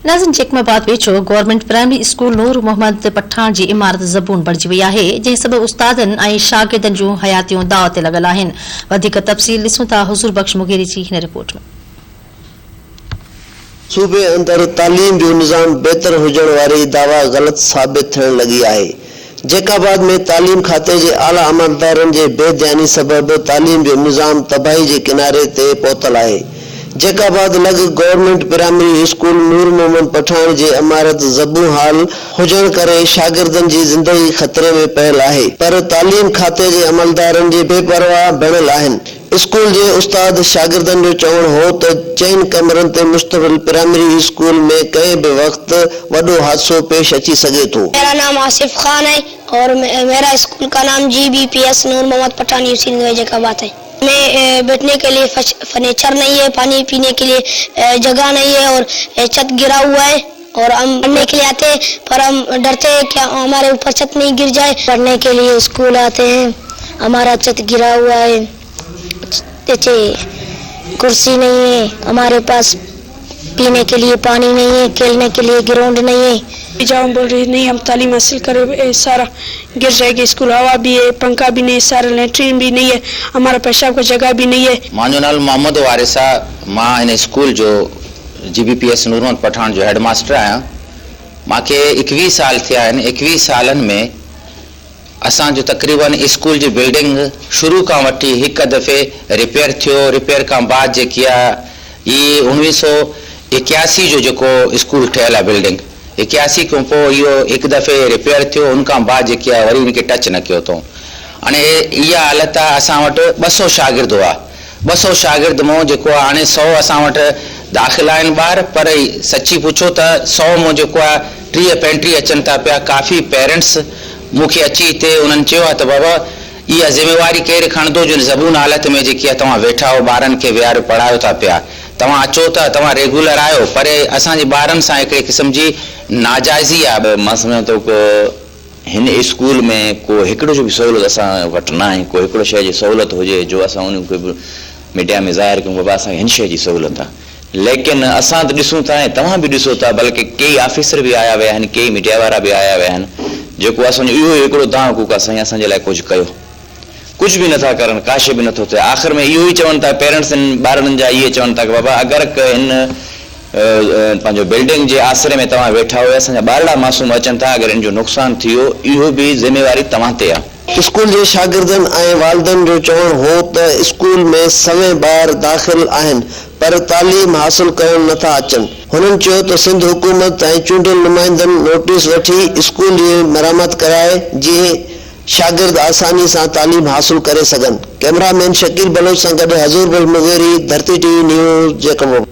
नाज़िन जैकमाबाद वेझो government primary school नूर मोहम्मद पठान जी इमारत ज़बून बणिजी वई आहे, जंहिं सबबि उस्तादनि ऐं शागिर्दनि जूं हयातियूं दाव ते लॻल आहिनि। वधीक तफ़सील ॾिसूं था हुज़ूर बख़्श मुगेरी जी हिन रिपोर्ट में। सूबे अंदर तालीम जो निज़ाम बेहतर हुजण वारी दावा गलत साबित थियण लगी आहे। जैकाबाद में तालीम खाते जे आला अमलदारनि जे बेध्यानी सबब तालीम जो निज़ाम तबाही जे किनारे ते पहुतल आहे। जैकाबाद लग गवर्नमेंट प्राइमरी स्कूल नूर मोहम्मद पठान जी इमारत ज़बू हाल हुजण करे शागिर्दनि जी ज़िंदगी खतरे में पयल आहे, पर तालीम खाते जे अमलदारनि जे बेपरवाह बणियल आहिनि। स्कूल जे उस्ताद शागिर्दनि जो चवण हो त 4 कमरनि ते मुश्तमिल प्राइमरी स्कूल में कंहिं बि वक्त वॾो हादसो पेश अची सघे थो। मेरा नाम आसिफ खान है और मेरा स्कूल का नाम GBPS नूर मोहम्मद पठान यूसी जैकाबाद है। में बैठने के लिए फर्नीचर नहीं है, पानी पीने के लिए जगह नहीं है और छत गिरा हुआ है और हम पढ़ने के लिए आते हैं पर हम डरते हैं कि हमारे ऊपर छत नहीं गिर जाए। पढ़ने के लिए स्कूल आते हैं, हमारा छत गिरा हुआ है, कुर्सी नहीं है, हमारे पास पीने के लिए पानी नहीं है, खेलने के लिए ग्राउंड नहीं है। जाऊँ बोल रही नहीं, हम तालीम हासिल करे सारा गिर जाएगी। स्कूल हवा भी है, पंखा भी नहीं, सारा लेटरिन भी नहीं है, हमारा पेशाब को जगह भी नहीं है। मांजो नाल मोहम्मद वारिसा, मां इन स्कूल जो GBPS नूर मोहम्मद पठान जो हेडमास्टर आहियां। मांखे 21 साल थिया आहिनि। 21 सालनि में असांजो तक़रीबन स्कूल जी बिल्डिंग शुरू खां वठी हिकु दफ़े रिपेयर थियो। रिपेयर खां बाद जेकी आहे ये 1981 जो जेको स्कूल ठहियल आहे बिल्डिंग, 81 खां पोइ इहो हिकु दफ़े रिपेयर थियो। उन खां बाद जेकी आहे वरी उनखे टच न कयो अथऊं। हाणे इहा हालत आहे। असां वटि 200 शागिर्द हुआ। 200 शागिर्द मां जेको आहे हाणे 100 असां वटि दाख़िला आहिनि ॿार, पर सची पुछो त 100 मां जेको आहे 30-35 अचनि था पिया। काफ़ी पेरेंट्स मूंखे अची हिते उन्हनि चयो आहे त बाबा इहा ज़िम्मेवारी केरु खणंदो जो ज़बून हालत में जेकी आहे तव्हां वेठा हो, ॿारनि खे विहारे पढ़ायो था पिया, तव्हां अचो था, तव्हां रेगुलर आहियो, पर असांजे ॿारनि सां हिकिड़े क़िस्म जी नाजाइज़ी आहे। मां सम्झां थो को हिन स्कूल में को हिकिड़ो जो बि सहूलियत असां वटि न आहे। को हिकिड़ो शइ जी सहूलियत हुजे जो असां उन खे बि मीडिया में ज़ाहिर कयूं बाबा असांखे हिन शइ जी सहूलियत आहे। लेकिन असां त ॾिसूं था ऐं तव्हां बि ॾिसो था, बल्कि कई ऑफिसर बि आया विया आहिनि, कई मीडिया वारा बि आया विया आहिनि, जेको असांजो इहो हिकिड़ो दाव कूक आहे साईं असांजे लाइ कुझु कयो। कुझु बि नथा करनि, का शइ बि नथो थिए। आख़िर में इहो ई चवनि था पेरेंट्स ॿारनि जा, इहे चवनि था कि बाबा अगरि हिन पंहिंजो बिल्डिंग जे आसिरे में तव्हां वेठा हुआ, असांजा ॿारड़ा मासूम अचनि था, अगरि इन जो नुक़सानु थी वियो इहो बि ज़िम्मेवारी तव्हां ते आहे। स्कूल जे शागिर्दनि ऐं वालिदनि जो चवण हो त स्कूल में सवें ॿार दाख़िल आहिनि पर तालीम हासिल करण नथा अचनि। हुननि चयो त सिंध हुकूमत ऐं चूंडियल नुमाइंदनि नोटिस वठी स्कूल जी मरम्मत कराए जीअं शागिर्द आसानी सां तालीम हासिल करे सघनि। कैमरामैन शकील बलोच सां गॾु हुज़ूर बख़्श मुगेरी, धरती TV न्यूज़, जैकबाद।